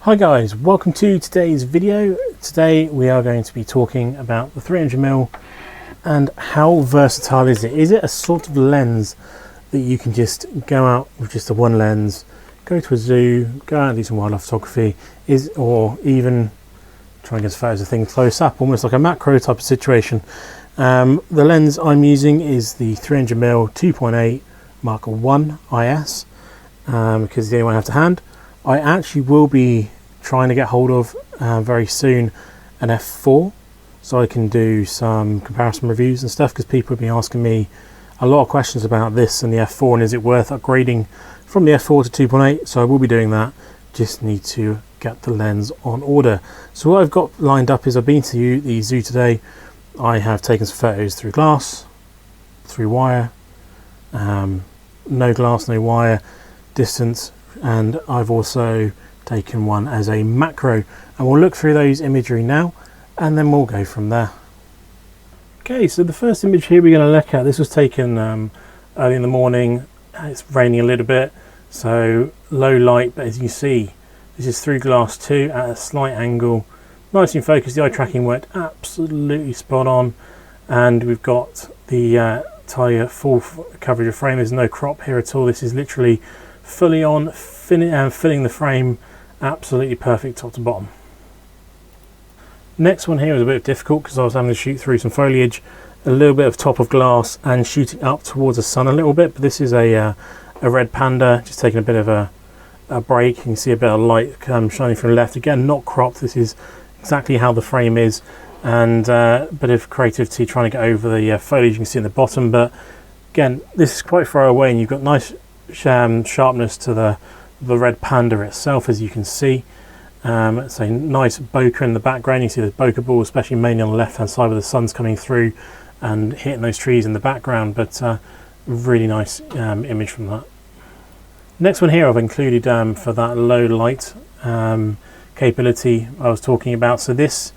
Hi guys, welcome to today's video. Today we are going to be talking about the 300mm and how versatile is it? Is it a sort of lens that you can just go out with just the one lens, go to a zoo, go out and do some wildlife photography, or even try and get photos of things close up, almost like a macro type of situation. The lens I'm using is the 300mm 2.8 Mark 1 IS because the only one I have to hand. I actually will be trying to get hold of very soon an f4 so I can do some comparison reviews and stuff, because people have been asking me a lot of questions about this and the f4 and is it worth upgrading from the f4 to 2.8. So I will be doing that, just need to get the lens on order. So what I've got lined up is I've been to the zoo today. I have taken some photos through glass, through wire, no glass, no wire, distance, and I've also taken one as a macro, and we'll look through those imagery now and then we'll go from there. Okay, so the first image here we're going to look at, this was taken early in the morning. It's raining a little bit, so low light, but as you see this is through glass too at a slight angle, nice in focus. The eye tracking worked absolutely spot on, and we've got the entire full coverage of frame. There's no crop here at all. This is literally fully on, filling the frame absolutely perfect top to bottom. Next one here was a bit difficult because I was having to shoot through some foliage, a little bit of top of glass and shooting up towards the sun a little bit, but this is a red panda, just taking a bit of a break. You can see a bit of light shining from the left, again not cropped. This is exactly how the frame is, and a bit of creativity trying to get over the foliage you can see in the bottom, but again this is quite far away and you've got nice sharpness to the red panda itself, as you can see. It's a nice bokeh in the background. You see the bokeh ball, especially mainly on the left hand side where the sun's coming through and hitting those trees in the background, but really nice image from that. Next one here I've included for that low light capability I was talking about. So this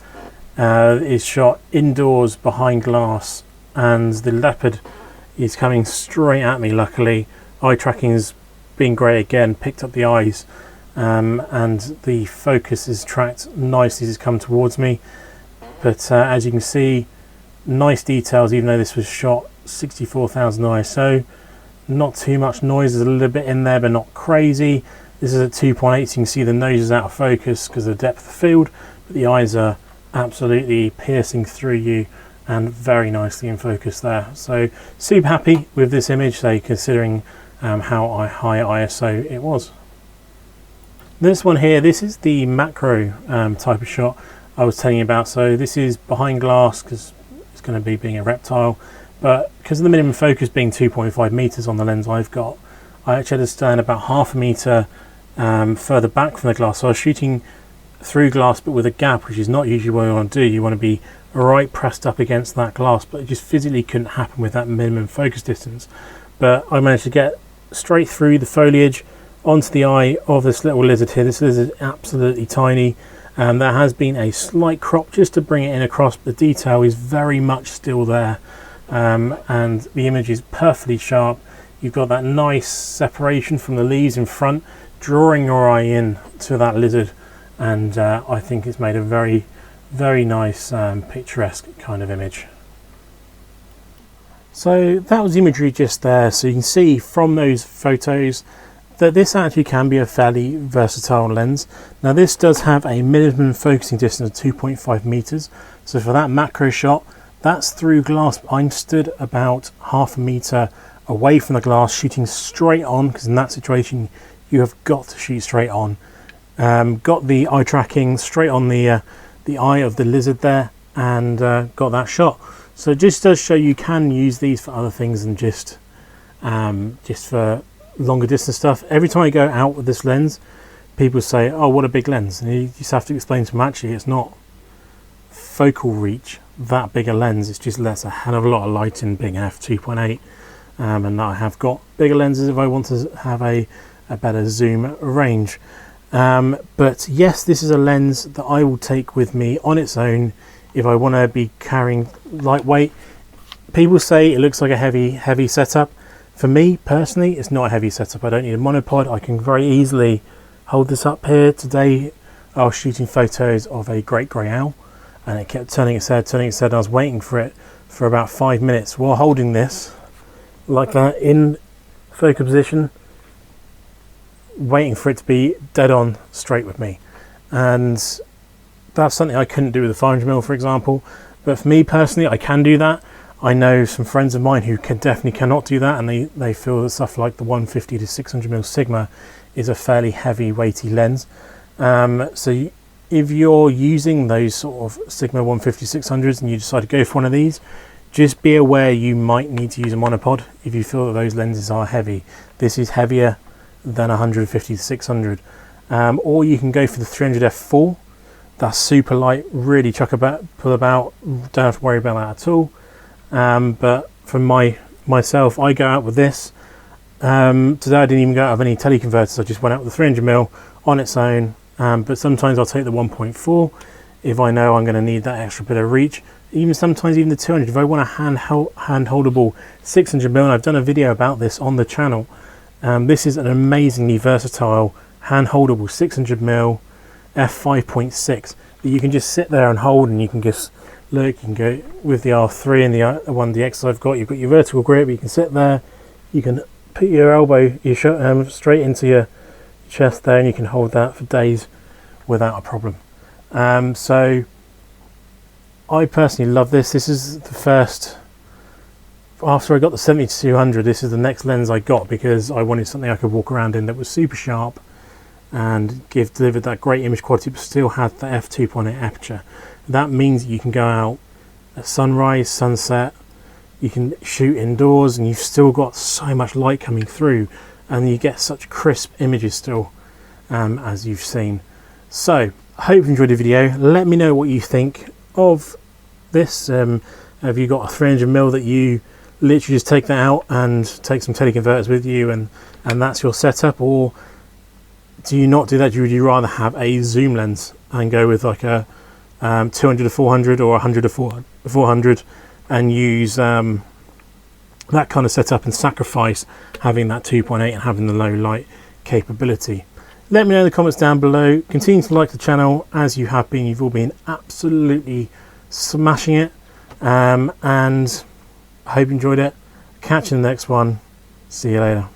is shot indoors behind glass, and the leopard is coming straight at me. Luckily eye tracking has been great again, picked up the eyes, and the focus is tracked nicely as it's come towards me. But as you can see, nice details, even though this was shot 64,000 ISO. Not too much noise, there's a little bit in there but not crazy. This is at 2.8, so you can see the nose is out of focus because of the depth of field, but the eyes are absolutely piercing through you and very nicely in focus there. So super happy with this image, so considering how high ISO it was. This one here, this is the macro type of shot I was telling you about. So this is behind glass because it's going to be being a reptile, but because of the minimum focus being 2.5 meters on the lens I've got, I actually had to stand about half a meter further back from the glass. So I was shooting through glass but with a gap, which is not usually what you want to do. You want to be right pressed up against that glass, but it just physically couldn't happen with that minimum focus distance. But I managed to get straight through the foliage onto the eye of this little lizard here. This lizard is absolutely tiny. There has been a slight crop just to bring it in across, but the detail is very much still there, and the image is perfectly sharp. You've got that nice separation from the leaves in front, drawing your eye in to that lizard, and I think it's made a very, very nice picturesque kind of image. So that was the imagery just there. So you can see from those photos that this actually can be a fairly versatile lens. Now this does have a minimum focusing distance of 2.5 meters. So for that macro shot, that's through glass. I'm stood about half a meter away from the glass, shooting straight on, because in that situation you have got to shoot straight on. Got the eye tracking straight on the eye of the lizard there, and got that shot. So it just does show you can use these for other things than just for longer distance stuff. Every time I go out with this lens, people say, oh, what a big lens, and you just have to explain to them, actually it's not focal reach that big a lens, it's just lets a hell of a lot of light in being f2.8, and I have got bigger lenses if I want to have a better zoom range. But yes, this is a lens that I will take with me on its own if I want to be carrying lightweight. People say it looks like a heavy setup. For me personally, it's not a heavy setup. I don't need a monopod. I can very easily hold this up here. Today I was shooting photos of a great grey owl, and it kept turning its head, and I was waiting for it for about 5 minutes while holding this like that in focal position, waiting for it to be dead on straight with me. And that's something I couldn't do with the 500mm, for example. But for me personally, I can do that. I know some friends of mine who definitely cannot do that, and they feel that stuff like the 150 to 600mm Sigma is a fairly heavy, weighty lens. So if you're using those sort of Sigma 150 600s and you decide to go for one of these, just be aware you might need to use a monopod if you feel that those lenses are heavy. This is heavier than 150 to 600. Or you can go for the 300 f4. That's super light, really pull about, don't have to worry about that at all. But for myself, I go out with this. Today I didn't even go out of any teleconverters, I just went out with the 300mm on its own. But sometimes I'll take the 1.4 if I know I'm going to need that extra bit of reach. Sometimes even the 200 if I want a hand-holdable 600mm. And I've done a video about this on the channel. This is an amazingly versatile hand-holdable 600mm f2.8 that you can just sit there and hold, and you can just look. You can go with the R3 and the 1DX I've got. You've got your vertical grip. You can sit there. You can put your elbow, straight into your chest there, and you can hold that for days without a problem. So I personally love this. This is the first, after I got the 70-200, this is the next lens I got because I wanted something I could walk around in that was super sharp and delivered that great image quality, but still had the f2.8 aperture. That means you can go out at sunrise, sunset, you can shoot indoors, and you've still got so much light coming through, and you get such crisp images still, as you've seen. So I hope you enjoyed the video. Let me know what you think of this. Have you got a 300mm that you literally just take that out and take some teleconverters with you, and that's your setup? Or do you not do that? Would you rather have a zoom lens and go with like a 200 to 400 or 100 to 400 and use that kind of setup and sacrifice having that 2.8 and having the low light capability? Let me know in the comments down below. Continue to like the channel as you have been. You've all been absolutely smashing it, and I hope you enjoyed it. Catch you in the next one. See you later.